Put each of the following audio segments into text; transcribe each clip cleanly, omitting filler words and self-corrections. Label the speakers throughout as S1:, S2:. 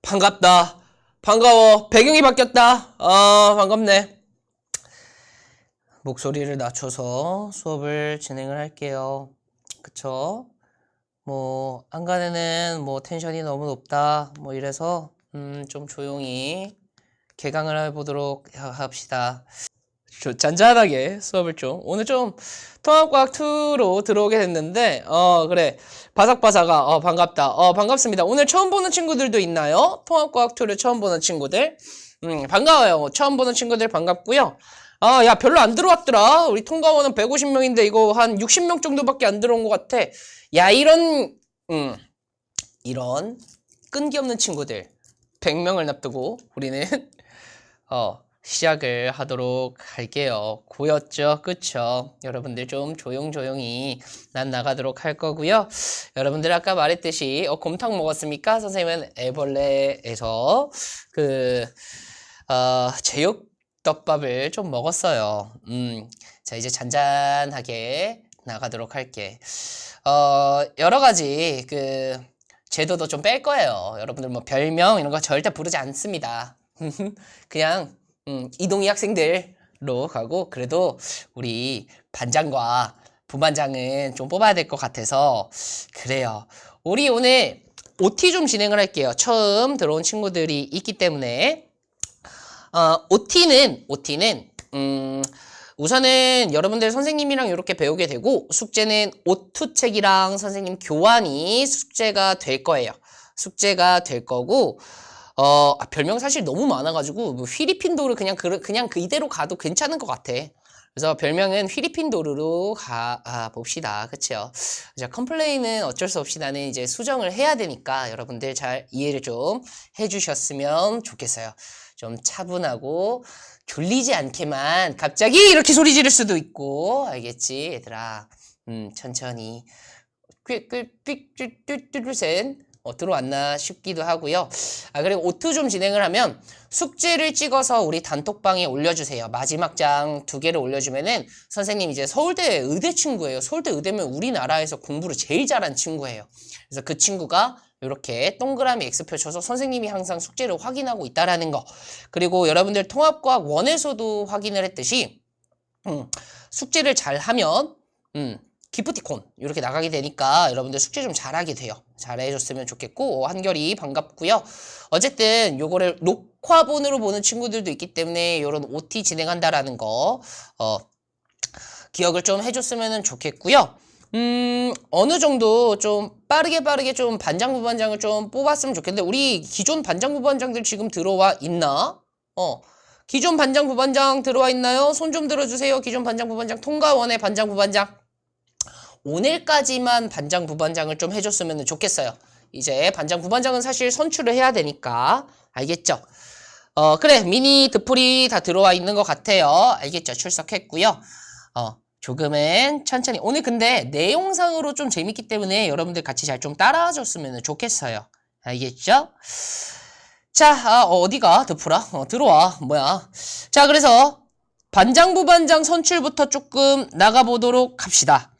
S1: 반갑다. 반가워. 배경이 바뀌었다. 반갑네. 목소리를 낮춰서 수업을 진행을 할게요. 그쵸? 뭐, 안간에는 뭐 텐션이 너무 높다. 뭐 이래서, 좀 조용히 개강을 해보도록 합시다. 잔잔하게 수업을 좀. 오늘 좀 통합과학 2로 들어오게 됐는데, 그래. 바삭바삭아, 반갑다. 반갑습니다. 오늘 처음 보는 친구들도 있나요? 통합과학 2를 처음 보는 친구들. 반가워요. 처음 보는 친구들 반갑고요. 야, 별로 안 들어왔더라. 우리 통과원은 150명인데 이거 한 60명 정도밖에 안 들어온 것 같아. 야, 이런 끈기 없는 친구들 100명을 납두고 우리는 시작을 하도록 할게요. 고였죠? 그쵸? 여러분들 좀 조용조용히 난 나가도록 할 거고요. 여러분들 아까 말했듯이 곰탕 먹었습니까? 선생님은 애벌레에서 제육덮밥을 좀 먹었어요. 자, 이제 잔잔하게 나가도록 할게. 여러 가지 제도도 좀 뺄 거예요. 여러분들 뭐 별명 이런 거 절대 부르지 않습니다. 그냥 이동희 학생들로 가고, 그래도 우리 반장과 부반장은 좀 뽑아야 될 것 같아서 그래요. 우리 오늘 OT 좀 진행을 할게요. 처음 들어온 친구들이 있기 때문에. OT는 우선은 여러분들 선생님이랑 이렇게 배우게 되고, 숙제는 O2 책이랑 선생님 교환이 숙제가 될 거예요. 숙제가 될 거고, 별명 사실 너무 많아가지고, 뭐 휘리핀도르 그냥 이대로 가도 괜찮은 것 같아. 그래서 별명은 휘리핀도르로 봅시다. 그쵸? 자, 컴플레인은 어쩔 수 없이 나는 이제 수정을 해야 되니까 여러분들 잘 이해를 좀 해주셨으면 좋겠어요. 좀 차분하고 졸리지 않게만 갑자기 이렇게 소리 지를 수도 있고, 알겠지? 얘들아, 천천히. 삐삐삐삐삐삐센 들어왔나 싶기도 하고요. 그리고 O2 좀 진행을 하면 숙제를 찍어서 우리 단톡방에 올려주세요. 마지막 장 2개를 올려주면은 선생님 이제 서울대 의대 친구예요. 서울대 의대면 우리나라에서 공부를 제일 잘한 친구예요. 그래서 그 친구가 이렇게 동그라미 X표 쳐서 선생님이 항상 숙제를 확인하고 있다라는 거. 그리고 여러분들 통합과학 1에서도 확인을 했듯이 숙제를 잘 하면 기프티콘 이렇게 나가게 되니까 여러분들 숙제 좀 잘하게 돼요. 잘해줬으면 좋겠고, 한결이 반갑고요. 어쨌든 요거를 녹화본으로 보는 친구들도 있기 때문에 이런 OT 진행한다라는 거 기억을 좀 해줬으면 좋겠고요. 어느 정도 좀 빠르게 좀 반장 부반장을 좀 뽑았으면 좋겠는데, 우리 기존 반장 부반장들 지금 들어와 있나? 기존 반장 부반장 들어와 있나요? 손 좀 들어주세요. 기존 반장 부반장, 통과원의 반장 부반장. 오늘까지만 반장 부반장을 좀 해줬으면 좋겠어요. 이제 반장 부반장은 사실 선출을 해야 되니까. 알겠죠? 그래, 미니 드풀이 다 들어와 있는 것 같아요. 알겠죠? 출석했고요. 조금은 천천히. 오늘 근데 내용상으로 좀 재밌기 때문에 여러분들 같이 잘 좀 따라줬으면 좋겠어요. 알겠죠? 자, 어디가 드풀아? 들어와. 뭐야? 자, 그래서 반장 부반장 선출부터 조금 나가보도록 합시다.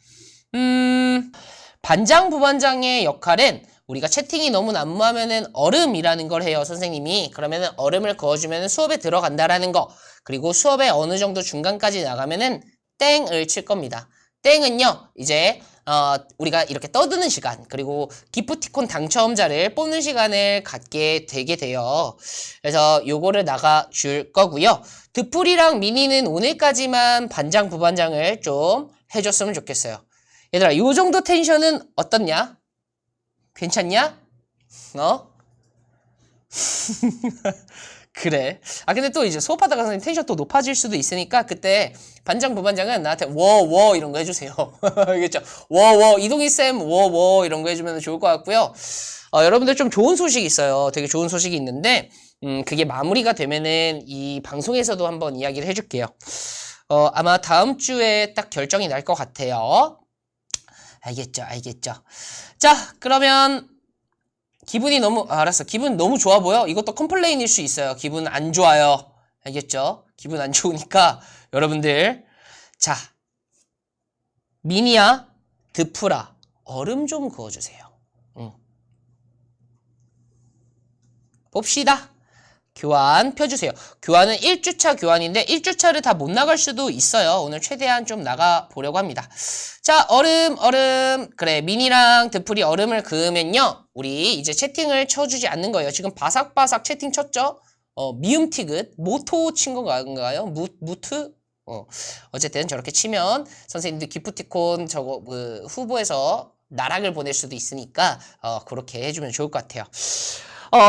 S1: 반장 부반장의 역할은 우리가 채팅이 너무 난무하면은 얼음이라는 걸 해요, 선생님이. 그러면은 얼음을 그어주면은 수업에 들어간다라는 거. 그리고 수업에 어느 정도 중간까지 나가면은 땡을 칠 겁니다. 땡은요, 이제 우리가 이렇게 떠드는 시간, 그리고 기프티콘 당첨자를 뽑는 시간을 갖게 되게 돼요. 그래서 요거를 나가줄 거고요. 드풀이랑 미니는 오늘까지만 반장 부반장을 좀 해줬으면 좋겠어요. 얘들아, 요 정도 텐션은 어떻냐? 괜찮냐? 그래. 근데 또 이제 수업하다가 선생님 텐션 또 높아질 수도 있으니까 그때 반장 부반장은 나한테 워워 이런 거 해주세요. 알겠죠? 워워 이동희쌤 워워 이런 거 해주면 좋을 것 같고요. 여러분들 좀 좋은 소식이 있어요. 되게 좋은 소식이 있는데 그게 마무리가 되면은 이 방송에서도 한번 이야기를 해줄게요. 아마 다음 주에 딱 결정이 날 것 같아요. 알겠죠? 자, 그러면 알았어. 기분 너무 좋아 보여? 이것도 컴플레인일 수 있어요. 기분 안 좋아요. 알겠죠? 기분 안 좋으니까 여러분들, 자, 미니야, 드프라, 얼음 좀 그어주세요. 봅시다. 교환 펴주세요. 교환은 1주차 교환인데 1주차를 다 못 나갈 수도 있어요. 오늘 최대한 좀 나가보려고 합니다. 자, 얼음. 그래, 미니랑 드풀이 얼음을 그으면요. 우리 이제 채팅을 쳐주지 않는 거예요. 지금 바삭바삭 채팅 쳤죠? 미음티귿, 모토 친 건가요? 무트? 어쨌든 저렇게 치면 선생님들 기프티콘 저거 후보에서 나락을 보낼 수도 있으니까 그렇게 해주면 좋을 것 같아요.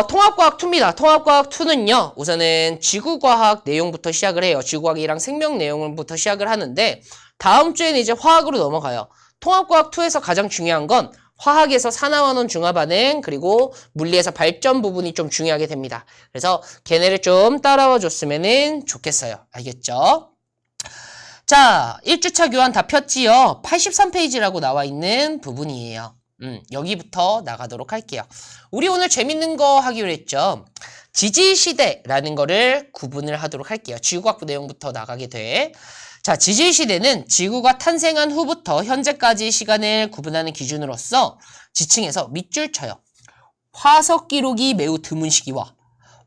S1: 통합과학 2입니다. 통합과학 2는요, 우선은 지구과학 내용부터 시작을 해요. 지구과학이랑 생명 내용부터 시작을 하는데, 다음 주에는 이제 화학으로 넘어가요. 통합과학 2에서 가장 중요한 건 화학에서 산화환원 중화반응, 그리고 물리에서 발전 부분이 좀 중요하게 됩니다. 그래서 걔네를 좀 따라와 줬으면 좋겠어요. 알겠죠? 자, 1주차 교환 다 폈지요? 83페이지라고 나와 있는 부분이에요. 여기부터 나가도록 할게요. 우리 오늘 재밌는 거 하기로 했죠. 지질시대라는 거를 구분을 하도록 할게요. 지구과학 내용부터 나가게 돼. 자, 지질시대는 지구가 탄생한 후부터 현재까지 시간을 구분하는 기준으로서 지층에서 밑줄 쳐요. 화석 기록이 매우 드문 시기와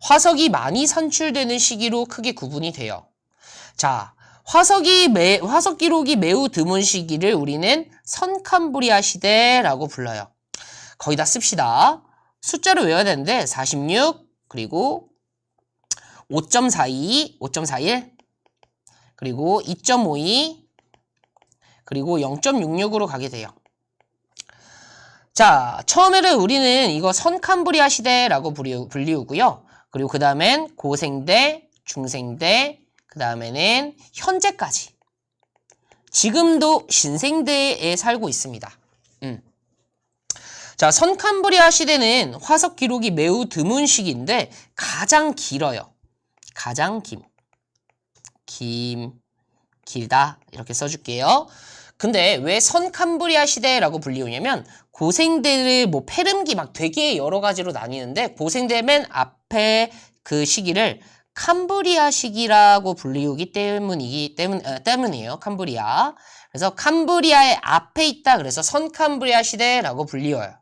S1: 화석이 많이 산출되는 시기로 크게 구분이 돼요. 자, 화석 기록이 매우 드문 시기를 우리는 선캄브리아 시대라고 불러요. 거기다 씁시다. 숫자를 외워야 되는데 46, 그리고 5.42, 5.41, 그리고 2.52, 그리고 0.66으로 가게 돼요. 자, 처음에는 우리는 이거 선캄브리아 시대라고 불리우고요. 그리고 그 다음엔 고생대, 중생대, 그 다음에는 현재까지. 지금도 신생대에 살고 있습니다. 자, 선캄브리아 시대는 화석 기록이 매우 드문 시기인데 가장 길어요. 가장 길다 이렇게 써줄게요. 근데 왜 선캄브리아 시대라고 불리우냐면 고생대를 페름기 막 되게 여러 가지로 나뉘는데 고생대 맨 앞에 그 시기를 캄브리아 시기라고 불리우기 때문이에요. 캄브리아. 그래서 캄브리아의 앞에 있다. 그래서 선캄브리아 시대라고 불리워요.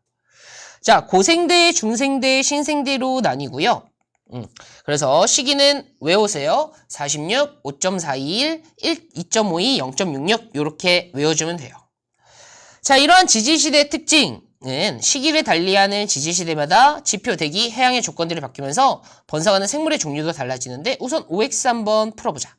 S1: 자, 고생대, 중생대, 신생대로 나뉘고요. 그래서 시기는 외우세요. 46, 5.41, 2.52, 0.66 이렇게 외워주면 돼요. 자, 이러한 지질시대의 특징은 시기를 달리하는 지질시대마다 지표, 대기, 해양의 조건들이 바뀌면서 번성하는 생물의 종류도 달라지는데 우선 OX 한번 풀어보자.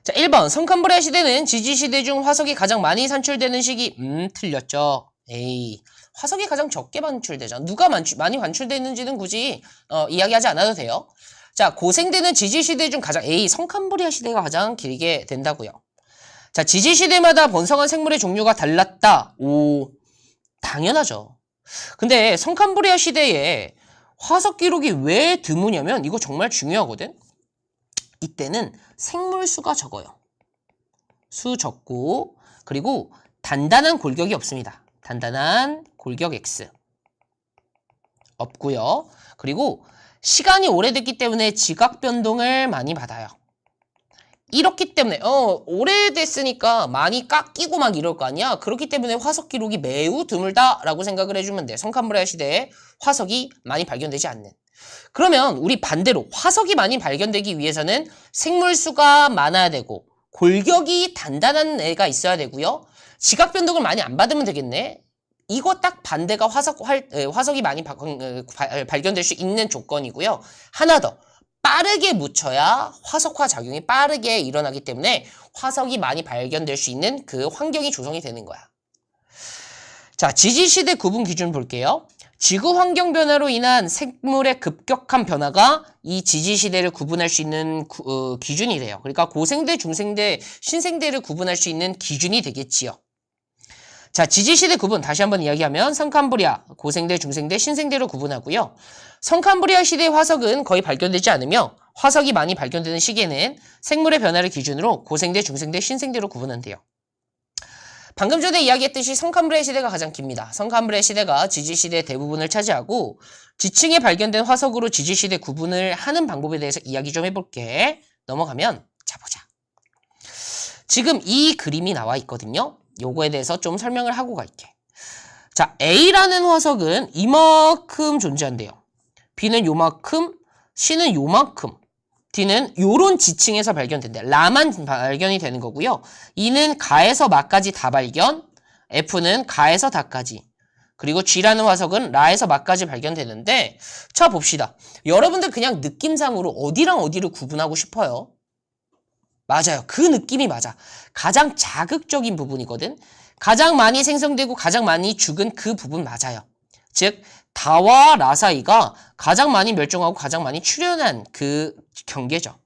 S1: 자, 1번 선캄브리아 시대는 지질시대 중 화석이 가장 많이 산출되는 시기. 틀렸죠. 에이, 화석이 가장 적게 반출되죠. 누가 많이 반출되는지는 굳이 이야기하지 않아도 돼요. 자, 고생대는 지질시대 중 가장 선캄브리아 시대가 가장 길게 된다고요. 자, 지질시대마다 번성한 생물의 종류가 달랐다. 오, 당연하죠. 근데 선캄브리아 시대에 화석 기록이 왜 드무냐면 이거 정말 중요하거든. 이때는 생물 수가 적어요. 수 적고, 그리고 단단한 골격이 없습니다. 단단한 골격 X 없고요. 그리고 시간이 오래됐기 때문에 지각 변동을 많이 받아요. 이렇기 때문에 오래됐으니까 많이 깎이고 막 이럴 거 아니야. 그렇기 때문에 화석 기록이 매우 드물다라고 생각을 해주면 돼. 선캄브리아 시대에 화석이 많이 발견되지 않는. 그러면 우리 반대로 화석이 많이 발견되기 위해서는 생물 수가 많아야 되고 골격이 단단한 애가 있어야 되고요. 지각 변동을 많이 안 받으면 되겠네. 이거 딱 반대가 화석이 많이 발견될 수 있는 조건이고요. 하나 더. 빠르게 묻혀야 화석화 작용이 빠르게 일어나기 때문에 화석이 많이 발견될 수 있는 그 환경이 조성이 되는 거야. 자, 지질시대 구분 기준 볼게요. 지구 환경 변화로 인한 생물의 급격한 변화가 이 지질시대를 구분할 수 있는 기준이래요. 그러니까 고생대, 중생대, 신생대를 구분할 수 있는 기준이 되겠지요. 자, 지질시대 구분 다시 한번 이야기하면 선캄브리아, 고생대, 중생대, 신생대로 구분하고요. 선캄브리아 시대의 화석은 거의 발견되지 않으며 화석이 많이 발견되는 시기에는 생물의 변화를 기준으로 고생대, 중생대, 신생대로 구분한대요. 방금 전에 이야기했듯이 선캄브리아 시대가 가장 깁니다. 선캄브리아 시대가 지질시대의 대부분을 차지하고 지층에 발견된 화석으로 지질시대 구분을 하는 방법에 대해서 이야기 좀 해볼게. 넘어가면 자 보자. 지금 이 그림이 나와 있거든요. 요거에 대해서 좀 설명을 하고 갈게. 자, A라는 화석은 이만큼 존재한대요. B는 요만큼, C는 요만큼, D는 요런 지층에서 발견된대. 라만 발견이 되는 거고요. E는 가에서 마까지 다 발견, F는 가에서 다까지, 그리고 G라는 화석은 라에서 마까지 발견되는데, 자 봅시다. 여러분들 그냥 느낌상으로 어디랑 어디를 구분하고 싶어요? 맞아요. 그 느낌이 맞아. 가장 자극적인 부분이거든. 가장 많이 생성되고 가장 많이 죽은 그 부분 맞아요. 즉 다와 라 사이가 가장 많이 멸종하고 가장 많이 출현한 그 경계죠.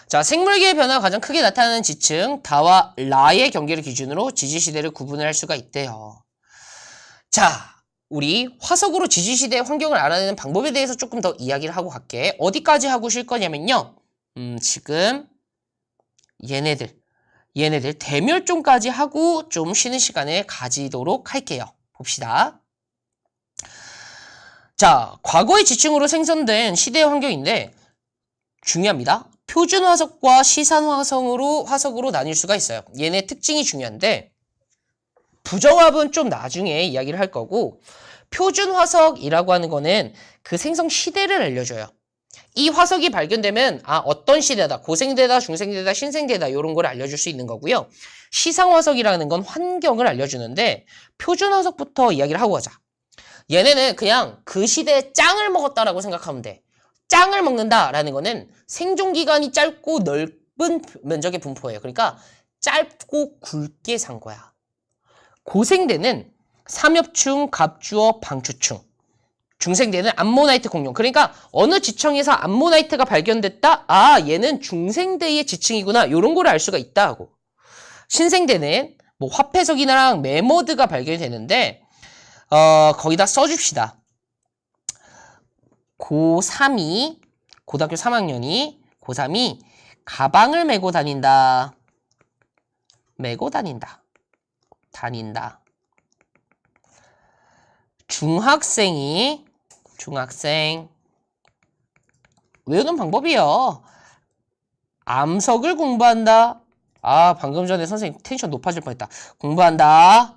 S1: 자, 생물계의 변화가 가장 크게 나타나는 지층 다와 라의 경계를 기준으로 지지시대를 구분을 할 수가 있대요. 자, 우리 화석으로 지지시대의 환경을 알아내는 방법에 대해서 조금 더 이야기를 하고 갈게. 어디까지 하고 쉴 거냐면요. 지금 얘네들 대멸종까지 하고 좀 쉬는 시간을 가지도록 할게요. 봅시다. 자, 과거의 지층으로 생성된 시대의 환경인데 중요합니다. 표준 화석과 시산 화석으로 나뉠 수가 있어요. 얘네 특징이 중요한데 부정합은 좀 나중에 이야기를 할 거고 표준 화석이라고 하는 거는 그 생성 시대를 알려줘요. 이 화석이 발견되면 어떤 시대다, 고생대다, 중생대다, 신생대다 이런 걸 알려줄 수 있는 거고요. 시상화석이라는 건 환경을 알려주는데 표준 화석부터 이야기를 하고 가자. 얘네는 그냥 그 시대에 짱을 먹었다라고 생각하면 돼. 짱을 먹는다라는 거는 생존기간이 짧고 넓은 면적의 분포예요. 그러니까 짧고 굵게 산 거야. 고생대는 삼엽충, 갑주어, 방추충. 중생대는 암모나이트 공룡. 그러니까 어느 지층에서 암모나이트가 발견됐다? 얘는 중생대의 지층이구나. 이런 걸 알 수가 있다 하고. 신생대는 뭐 화폐석이랑 메모드가 발견이 되는데 거기다 써줍시다. 고3이 고등학교 3학년이 고3이 가방을 메고 다닌다. 다닌다. 중학생 외우는 방법이요. 암석을 공부한다. 방금 전에 선생님 텐션 높아질 뻔했다. 공부한다.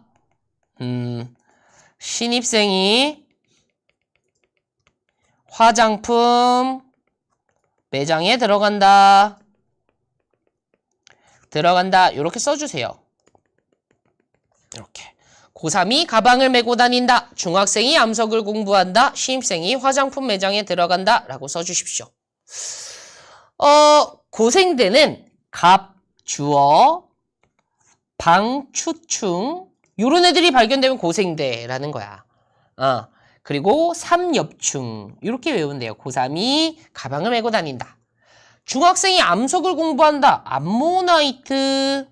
S1: 신입생이 화장품 매장에 들어간다. 이렇게 써주세요. 이렇게. 고3이 가방을 메고 다닌다. 중학생이 암석을 공부한다. 신입생이 화장품 매장에 들어간다. 라고 써주십시오. 고생대는 갑, 주어, 방, 추충 요런 애들이 발견되면 고생대라는 거야. 그리고 삼엽충 이렇게 외우면 돼요. 고3이 가방을 메고 다닌다. 중학생이 암석을 공부한다. 암모나이트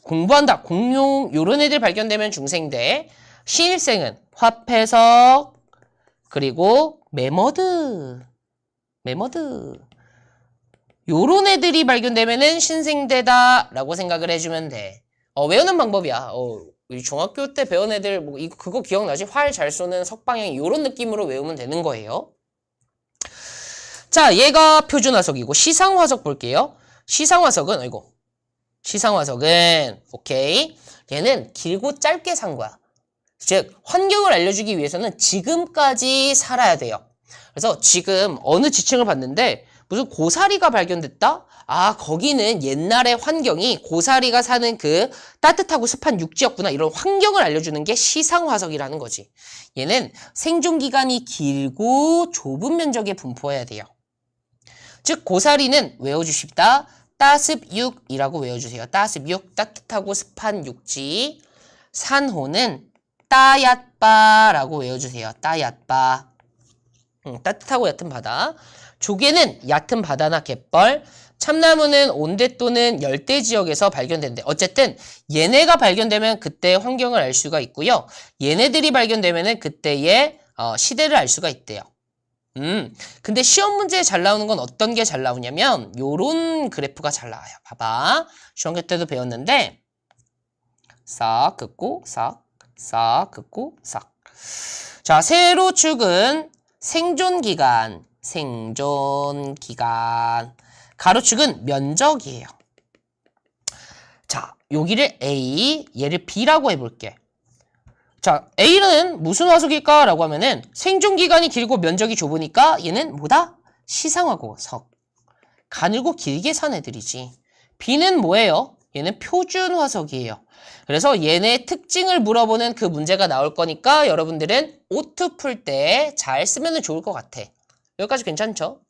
S1: 공부한다. 공룡 요런 애들 발견되면 중생대. 신입생은 화폐석 그리고 메머드 요런 애들이 발견되면은 신생대다 라고 생각을 해주면 돼. 외우는 방법이야. 우리 중학교 때 배운 애들 그거 기억나지? 활 잘 쏘는 석방향 요런 느낌으로 외우면 되는 거예요. 자, 얘가 표준화석이고 시상화석 볼게요. 시상화석은 오케이. 얘는 길고 짧게 산 거야. 즉 환경을 알려주기 위해서는 지금까지 살아야 돼요. 그래서 지금 어느 지층을 봤는데 무슨 고사리가 발견됐다? 거기는 옛날의 환경이 고사리가 사는 그 따뜻하고 습한 육지였구나. 이런 환경을 알려주는 게 시상화석이라는 거지. 얘는 생존기간이 길고 좁은 면적에 분포해야 돼요. 즉 고사리는 외워주십다. 따습육이라고 외워주세요. 따습육, 따뜻하고 습한 육지. 산호는 따얏바라고 외워주세요. 따얏바. 따뜻하고 얕은 바다. 조개는 얕은 바다나 갯벌. 참나무는 온대 또는 열대 지역에서 발견된대. 어쨌든 얘네가 발견되면 그때 환경을 알 수가 있고요. 얘네들이 발견되면 그때의 시대를 알 수가 있대요. 근데 시험 문제에 잘 나오는 건 어떤 게 잘 나오냐면 요런 그래프가 잘 나와요. 봐봐. 시험회 때도 배웠는데 싹 긋고 싹 긋고 싹. 자, 세로 축은 생존기간 생존 기간. 가로축은 면적이에요. 자, 여기를 A, 얘를 B라고 해볼게. 자, A는 무슨 화석일까? 라고 하면은 생존 기간이 길고 면적이 좁으니까 얘는 뭐다? 시상화석. 가늘고 길게 산 애들이지. B는 뭐예요? 얘는 표준 화석이에요. 그래서 얘네 특징을 물어보는 그 문제가 나올 거니까 여러분들은 O2 풀 때 잘 쓰면 좋을 것 같아. 여기까지 괜찮죠?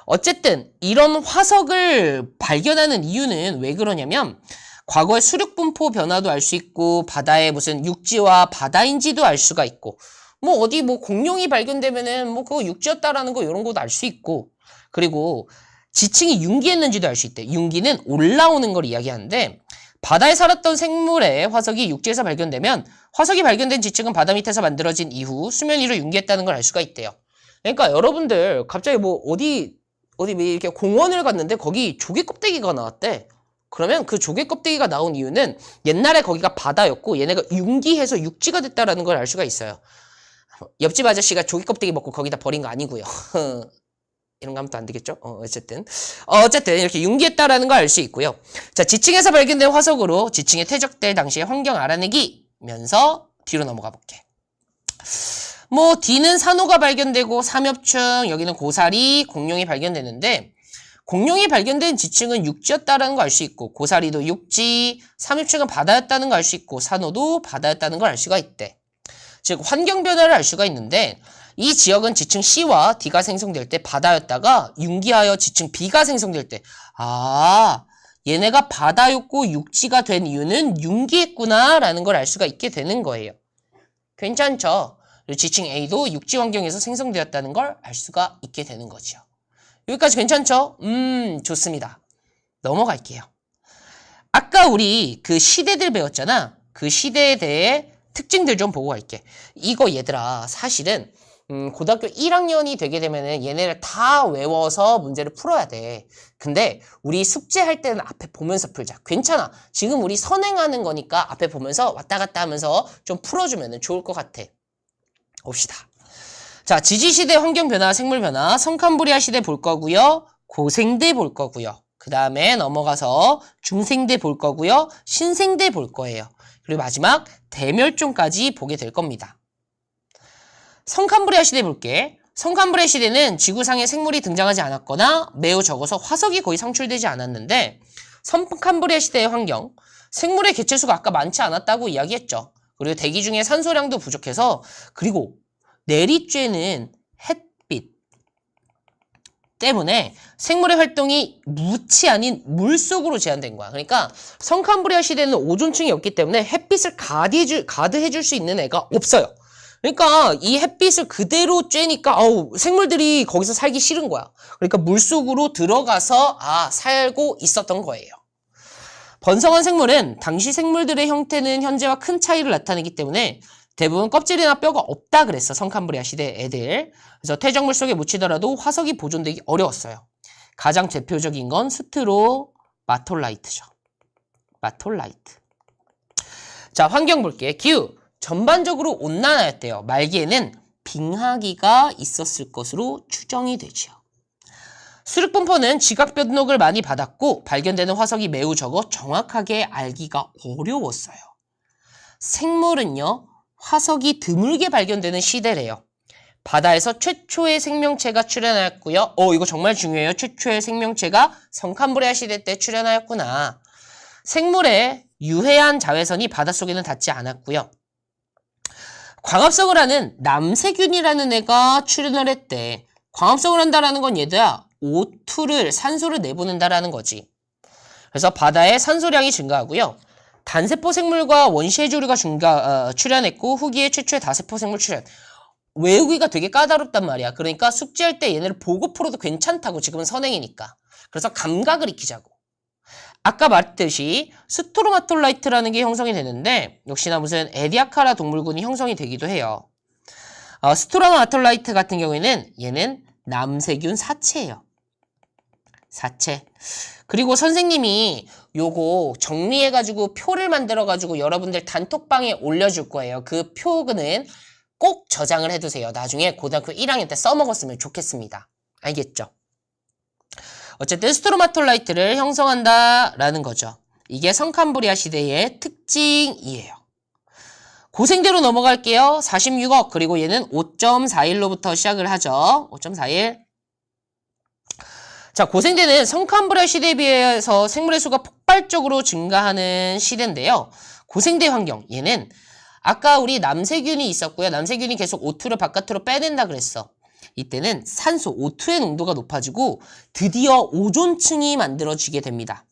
S1: 어쨌든 이런 화석을 발견하는 이유는 왜 그러냐면 과거의 수륙 분포 변화도 알 수 있고 바다의 무슨 육지와 바다인지도 알 수가 있고 뭐 어디 뭐 공룡이 발견되면은 뭐 그거 육지였다라는 거 이런 것도 알 수 있고 그리고 지층이 융기했는지도 알 수 있대. 융기는 올라오는 걸 이야기하는데 바다에 살았던 생물의 화석이 육지에서 발견되면 화석이 발견된 지층은 바다 밑에서 만들어진 이후 수면 위로 융기했다는 걸 알 수가 있대요. 그러니까 여러분들 갑자기 뭐 어디 이렇게 공원을 갔는데 거기 조개 껍데기가 나왔대. 그러면 그 조개 껍데기가 나온 이유는 옛날에 거기가 바다였고 얘네가 융기해서 육지가 됐다라는 걸 알 수가 있어요. 옆집 아저씨가 조개 껍데기 먹고 거기다 버린 거 아니고요. 이런 거 하면 또 안 되겠죠? 어쨌든 이렇게 융기했다라는 걸 알 수 있고요. 자, 지층에서 발견된 화석으로 지층에 퇴적될 당시의 환경 알아내기면서 뒤로 넘어가 볼게. 뭐 D는 산호가 발견되고 삼엽충, 여기는 고사리, 공룡이 발견되는데 공룡이 발견된 지층은 육지였다라는 걸 알 수 있고 고사리도 육지, 삼엽충은 바다였다는 걸 알 수 있고 산호도 바다였다는 걸 알 수가 있대. 즉 환경 변화를 알 수가 있는데 이 지역은 지층 C와 D가 생성될 때 바다였다가 융기하여 지층 B가 생성될 때 얘네가 바다였고 육지가 된 이유는 융기했구나 라는 걸 알 수가 있게 되는 거예요. 괜찮죠? 지층 A도 육지 환경에서 생성되었다는 걸 알 수가 있게 되는 거죠. 여기까지 괜찮죠? 좋습니다. 넘어갈게요. 아까 우리 그 시대들 배웠잖아. 그 시대에 대해 특징들 좀 보고 갈게. 이거 얘들아 사실은 고등학교 1학년이 되게 되면은 얘네를 다 외워서 문제를 풀어야 돼. 근데 우리 숙제할 때는 앞에 보면서 풀자. 괜찮아. 지금 우리 선행하는 거니까 앞에 보면서 왔다 갔다 하면서 좀 풀어주면 좋을 것 같아. 봅시다. 자, 지지시대 환경변화, 생물변화, 성캄브리아 시대 볼 거고요. 고생대 볼 거고요. 그 다음에 넘어가서 중생대 볼 거고요. 신생대 볼 거예요. 그리고 마지막 대멸종까지 보게 될 겁니다. 성캄브리아 시대 볼게. 성캄브리아 시대는 지구상에 생물이 등장하지 않았거나 매우 적어서 화석이 거의 상출되지 않았는데 성캄브리아 시대의 환경, 생물의 개체수가 아까 많지 않았다고 이야기했죠. 그리고 대기 중에 산소량도 부족해서 그리고 내리쬐는 햇빛 때문에 생물의 활동이 무치 아닌 물속으로 제한된 거야. 그러니까 성캄브리아 시대는 오존층이 없기 때문에 햇빛을 가드해줄 수 있는 애가 없어요. 그러니까 이 햇빛을 그대로 쬐니까 생물들이 거기서 살기 싫은 거야. 그러니까 물속으로 들어가서 살고 있었던 거예요. 번성한 생물은 당시 생물들의 형태는 현재와 큰 차이를 나타내기 때문에 대부분 껍질이나 뼈가 없다 그랬어. 성캄브리아 시대 애들. 그래서 퇴적물 속에 묻히더라도 화석이 보존되기 어려웠어요. 가장 대표적인 건 스트로마톨라이트죠. 마톨라이트. 자, 환경 볼게. 기후. 전반적으로 온난화였대요. 말기에는 빙하기가 있었을 것으로 추정이 되죠. 수륙분포는 지각변동을 많이 받았고 발견되는 화석이 매우 적어 정확하게 알기가 어려웠어요. 생물은요. 화석이 드물게 발견되는 시대래요. 바다에서 최초의 생명체가 출현하였고요. 이거 정말 중요해요. 최초의 생명체가 성캄브리아 시대 때 출현하였구나. 생물의 유해한 자외선이 바닷속에는 닿지 않았고요. 광합성을 하는 남세균이라는 애가 출현을 했대. 광합성을 한다라는 건 얘들아 O2를 산소를 내보낸다라는 거지. 그래서 바다의 산소량이 증가하고요. 단세포 생물과 원시해조류가 출현했고 후기에 최초의 다세포 생물 출현. 외우기가 되게 까다롭단 말이야. 그러니까 숙제할 때 얘네를 보고 풀어도 괜찮다고. 지금은 선행이니까. 그래서 감각을 익히자고. 아까 말했듯이 스트로마톨라이트라는 게 형성이 되는데 역시나 무슨 에디아카라 동물군이 형성이 되기도 해요. 스트로마톨라이트 같은 경우에는 얘는 남세균 사체예요. 사체. 그리고 선생님이 요거 정리해가지고 표를 만들어가지고 여러분들 단톡방에 올려줄 거예요. 그 표는 꼭 저장을 해두세요. 나중에 고등학교 1학년 때 써먹었으면 좋겠습니다. 알겠죠? 어쨌든 스트로마톨라이트를 형성한다라는 거죠. 이게 성캄브리아 시대의 특징이에요. 고생대로 넘어갈게요. 46억 그리고 얘는 5.41로부터 시작을 하죠. 5.41. 자, 고생대는 성캄브리아 시대에 비해서 생물의 수가 폭발적으로 증가하는 시대인데요. 고생대 환경, 얘는 아까 우리 남세균이 있었고요. 남세균이 계속 O2를 바깥으로 빼낸다 그랬어. 이때는 산소 O2의 농도가 높아지고 드디어 오존층이 만들어지게 됩니다.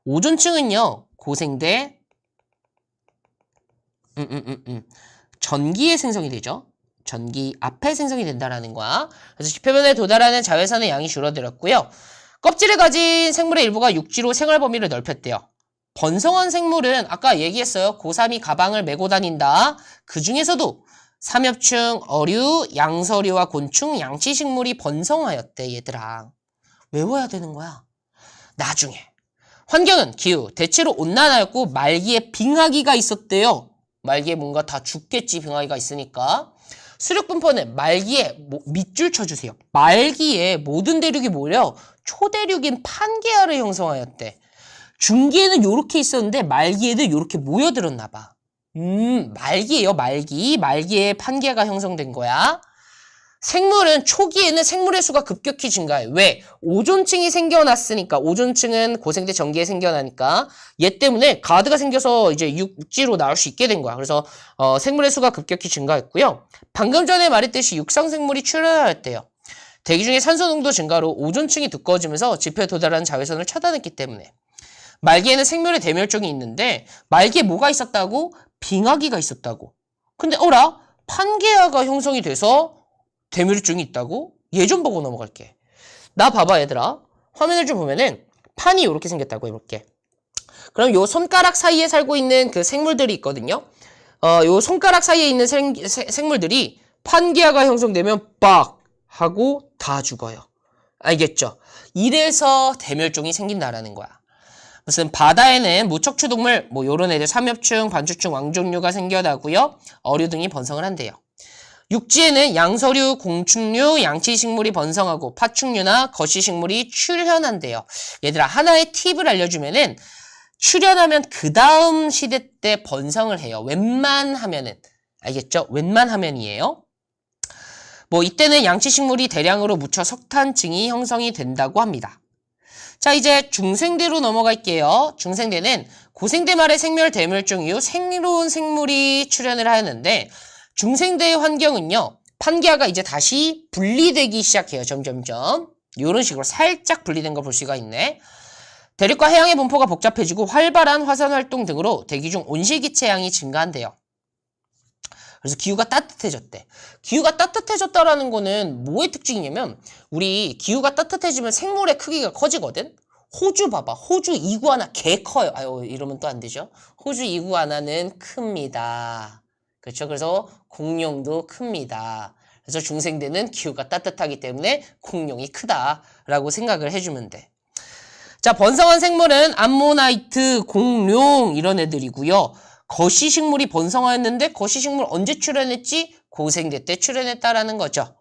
S1: 오존층은요, 고생대 전기의 생성이 되죠. 전기 앞에 생성이 된다라는 거야. 그래서 지표면에 도달하는 자외선의 양이 줄어들었고요. 껍질을 가진 생물의 일부가 육지로 생활 범위를 넓혔대요. 번성한 생물은 아까 얘기했어요. 고3이 가방을 메고 다닌다. 그 중에서도 삼엽충, 어류, 양서류와 곤충, 양치식물이 번성하였대, 얘들아. 외워야 되는 거야. 나중에. 환경은 기후, 대체로 온난화였고 말기에 빙하기가 있었대요. 말기에 뭔가 다 죽겠지, 빙하기가 있으니까. 수륙 분포는 말기에 밑줄 쳐주세요. 말기에 모든 대륙이 모여 초대륙인 판게아를 형성하였대. 중기에는 요렇게 있었는데 말기에는 요렇게 모여들었나 봐. 말기예요, 말기. 말기에 판게아가 형성된 거야. 생물은 초기에는 생물의 수가 급격히 증가해. 왜? 오존층이 생겨났으니까. 오존층은 고생대 전기에 생겨나니까 얘 때문에 가드가 생겨서 이제 육지로 나올 수 있게 된 거야. 그래서 생물의 수가 급격히 증가했고요. 방금 전에 말했듯이 육상 생물이 출현하였대요. 대기 중에 산소 농도 증가로 오존층이 두꺼워지면서 지표에 도달하는 자외선을 차단했기 때문에. 말기에는 생물의 대멸종이 있는데 말기에 뭐가 있었다고? 빙하기가 있었다고. 근데 어라? 판게아가 형성이 돼서 대멸종이 있다고? 얘 좀 보고 넘어갈게. 나 봐봐 얘들아. 화면을 좀 보면은 판이 이렇게 생겼다고 이렇게. 그럼 요 손가락 사이에 살고 있는 그 생물들이 있거든요. 요 손가락 사이에 있는 생물들이 판게아가 형성되면 빡 하고 다 죽어요. 알겠죠? 이래서 대멸종이 생긴다라는 거야. 무슨 바다에는 무척추동물 뭐 요런 애들 삼엽충, 반추충, 왕종류가 생겨나고요. 어류 등이 번성을 한대요. 육지에는 양서류, 공충류, 양치식물이 번성하고 파충류나 거시식물이 출현한대요. 얘들아 하나의 팁을 알려주면은 출현하면 그 다음 시대 때 번성을 해요. 웬만하면은. 알겠죠? 웬만하면이에요. 뭐 이때는 양치식물이 대량으로 묻혀 석탄층이 형성이 된다고 합니다. 자, 이제 중생대로 넘어갈게요. 중생대는 고생대 말의 생멸 대멸종 이후 새로운 생물이 출현을 하는데 중생대의 환경은요. 판게아가 이제 다시 분리되기 시작해요. 점점점. 이런 식으로 살짝 분리된 걸 볼 수가 있네. 대륙과 해양의 분포가 복잡해지고 활발한 화산활동 등으로 대기 중 온실기체 양이 증가한대요. 그래서 기후가 따뜻해졌대. 기후가 따뜻해졌다라는 거는 뭐의 특징이냐면 우리 기후가 따뜻해지면 생물의 크기가 커지거든. 호주 봐봐. 호주 이구아나 개 커요. 아유 이러면 또 안 되죠. 호주 이구아나는 큽니다. 그렇죠. 그래서 공룡도 큽니다. 그래서 중생대는 기후가 따뜻하기 때문에 공룡이 크다라고 생각을 해주면 돼. 자, 번성한 생물은 암모나이트, 공룡 이런 애들이고요. 거시식물이 번성하였는데 거시식물 언제 출현했지? 고생대 때 출현했다라는 거죠.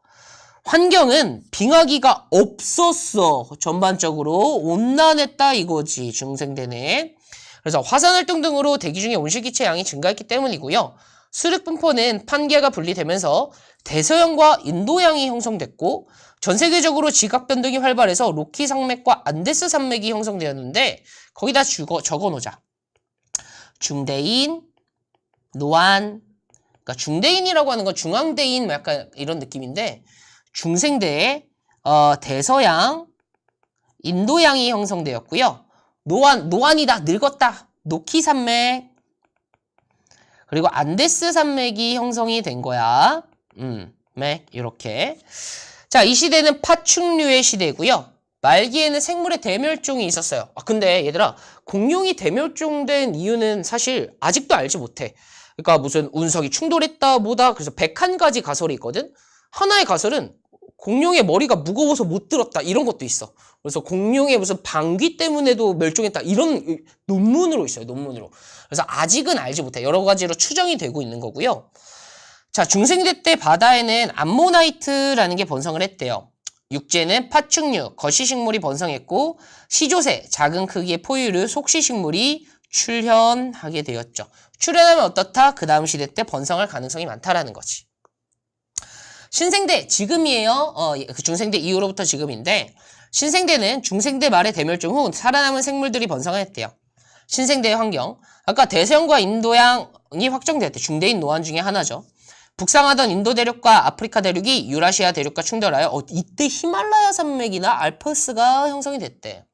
S1: 환경은 빙하기가 없었어. 전반적으로 온난했다 이거지. 중생대는. 그래서 화산활동 등으로 대기 중에 온실기체 양이 증가했기 때문이고요. 수륙 분포는 판게아가 분리되면서 대서양과 인도양이 형성됐고 전 세계적으로 지각 변동이 활발해서 로키 산맥과 안데스 산맥이 형성되었는데 거기다 적어놓자. 중대인, 노안, 그러니까 중대인이라고 하는 건 중앙대인 약간 이런 느낌인데 중생대에 대서양, 인도양이 형성되었고요. 노안이다, 늙었다, 노키 산맥, 그리고 안데스 산맥이 형성이 된 거야. 맥 이렇게. 자, 이 시대는 파충류의 시대고요. 말기에는 생물의 대멸종이 있었어요. 근데 얘들아 공룡이 대멸종된 이유는 사실 아직도 알지 못해. 그러니까 무슨 운석이 충돌했다 뭐다. 그래서 101가지 가설이 있거든. 하나의 가설은 공룡의 머리가 무거워서 못 들었다 이런 것도 있어. 그래서 공룡의 무슨 방귀 때문에도 멸종했다 이런 논문으로 있어요. 논문으로. 그래서 아직은 알지 못해. 여러 가지로 추정이 되고 있는 거고요. 자, 중생대 때 바다에는 암모나이트라는 게 번성을 했대요. 육지에는 파충류, 거시식물이 번성했고 시조새, 작은 크기의 포유류, 속시식물이 출현하게 되었죠. 출현하면 어떻다? 그 다음 시대 때 번성할 가능성이 많다라는 거지. 신생대, 지금이에요. 그 중생대 이후로부터 지금인데 신생대는 중생대 말의 대멸종 후 살아남은 생물들이 번성했대요. 신생대의 환경, 아까 대서양과 인도양이 확정되었대. 중대인 노안 중에 하나죠. 북상하던 인도 대륙과 아프리카 대륙이 유라시아 대륙과 충돌하여 이때 히말라야 산맥이나 알프스가 형성이 됐대.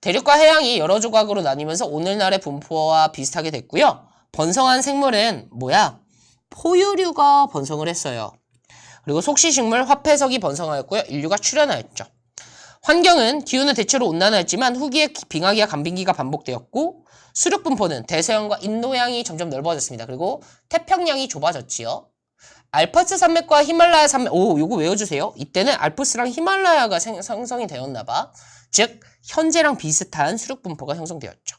S1: 대륙과 해양이 여러 조각으로 나뉘면서 오늘날의 분포와 비슷하게 됐고요. 번성한 생물은 뭐야? 포유류가 번성을 했어요. 그리고 속시식물, 화폐석이 번성하였고요. 인류가 출현하였죠. 환경은 기후는 대체로 온난화였지만 후기에 빙하기와 간빙기가 반복되었고 수륙 분포는 대서양과 인도양이 점점 넓어졌습니다. 그리고 태평양이 좁아졌지요. 알프스 산맥과 히말라야 산맥, 요거 외워주세요. 이때는 알프스랑 히말라야가 형성이 되었나봐. 즉 현재랑 비슷한 수륙 분포가 형성되었죠.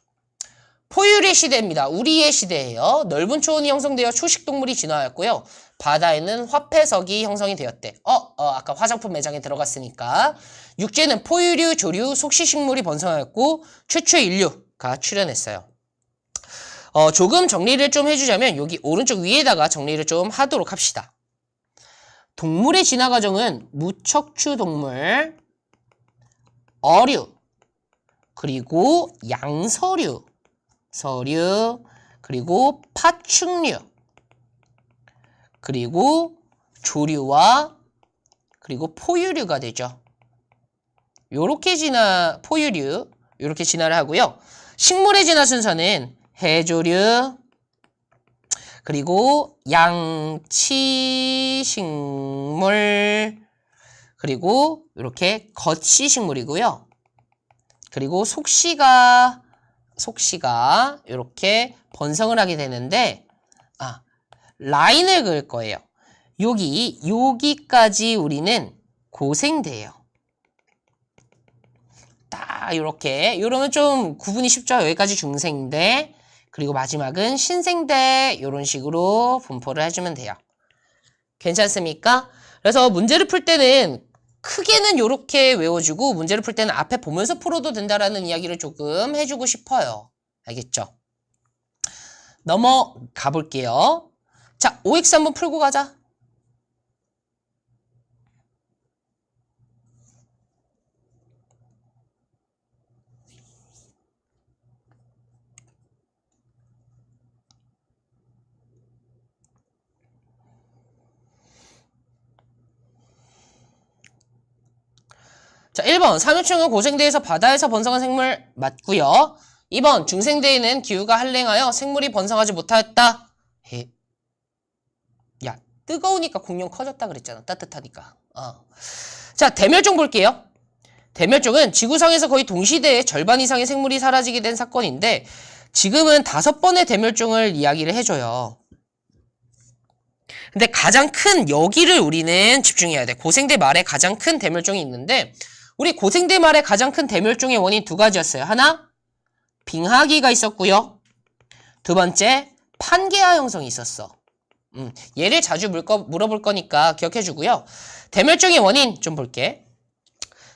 S1: 포유류 시대입니다. 우리의 시대예요. 넓은 초원이 형성되어 초식동물이 진화하였고요. 바다에는 화폐석이 형성이 되었대. 아까 화장품 매장에 들어갔으니까. 육지에는 포유류, 조류, 속시식물이 번성하였고 최초의 인류가 출현했어요. 조금 정리를 좀 해주자면 여기 오른쪽 위에다가 정리를 좀 하도록 합시다. 동물의 진화 과정은 무척추 동물, 어류, 그리고 양서류, 서류, 그리고 파충류, 그리고 조류와 그리고 포유류가 되죠. 요렇게 포유류, 요렇게 진화를 하고요. 식물의 진화 순서는 해조류, 그리고 양치식물, 그리고 이렇게 거치식물이고요. 그리고 속시가 이렇게 번성을 하게 되는데 라인을 그을 거예요. 여기까지 우리는 고생대예요. 딱 이렇게 이러면 좀 구분이 쉽죠. 여기까지 중생대, 그리고 마지막은 신생대 이런 식으로 분포를 해주면 돼요. 괜찮습니까? 그래서 문제를 풀 때는 크게는 이렇게 외워주고 문제를 풀 때는 앞에 보면서 풀어도 된다라는 이야기를 조금 해주고 싶어요. 알겠죠? 넘어가 볼게요. 자, OX 한번 풀고 가자. 자, 1번 삼엽충은 고생대에서 바다에서 번성한 생물 맞고요. 2번 중생대에는 기후가 한랭하여 생물이 번성하지 못하였다. 야, 뜨거우니까 공룡 커졌다 그랬잖아. 따뜻하니까. 자, 대멸종 볼게요. 대멸종은 지구상에서 거의 동시대에 절반 이상의 생물이 사라지게 된 사건인데 지금은 5번의 대멸종을 이야기를 해줘요. 근데 가장 큰 여기를 우리는 집중해야 돼. 고생대 말에 가장 큰 대멸종이 있는데 우리 고생대 말에 가장 큰 대멸종의 원인 2가지였어요. 하나, 빙하기가 있었고요. 2번째, 판게아 형성이 있었어. 얘를 자주 물어볼 거니까 기억해주고요. 대멸종의 원인 좀 볼게.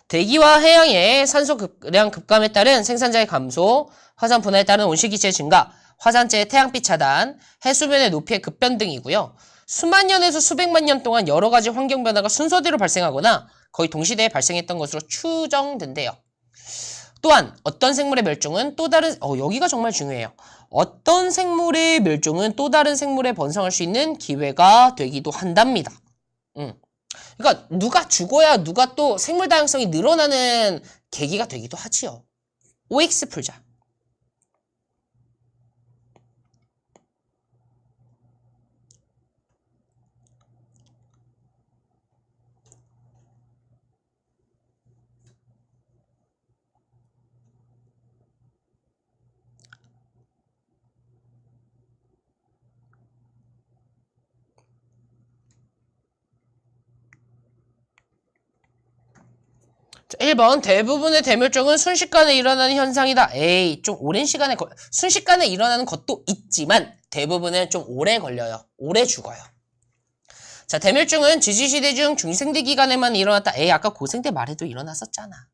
S1: 대기와 해양의 산소량 급감에 따른 생산자의 감소, 화산 분화에 따른 온실기체의 증가, 화산재의 태양빛 차단, 해수면의 높이의 급변등이고요. 수만 년에서 수백만 년 동안 여러 가지 환경 변화가 순서대로 발생하거나 거의 동시대에 발생했던 것으로 추정된대요. 또한 어떤 생물의 멸종은 또 다른 여기가 정말 중요해요. 어떤 생물의 멸종은 또 다른 생물에 번성할 수 있는 기회가 되기도 한답니다. 그러니까 누가 죽어야 누가 또 생물 다양성이 늘어나는 계기가 되기도 하지요. OX 풀자. 자, 1번 대부분의 대멸종은 순식간에 일어나는 현상이다. 좀 오랜 시간에 순식간에 일어나는 것도 있지만 대부분은 좀 오래 걸려요. 오래 죽어요. 자, 대멸종은 지지시대 중 중생대 기간에만 일어났다. 에이, 아까 고생대 말에도 일어났었잖아.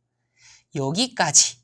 S1: 여기까지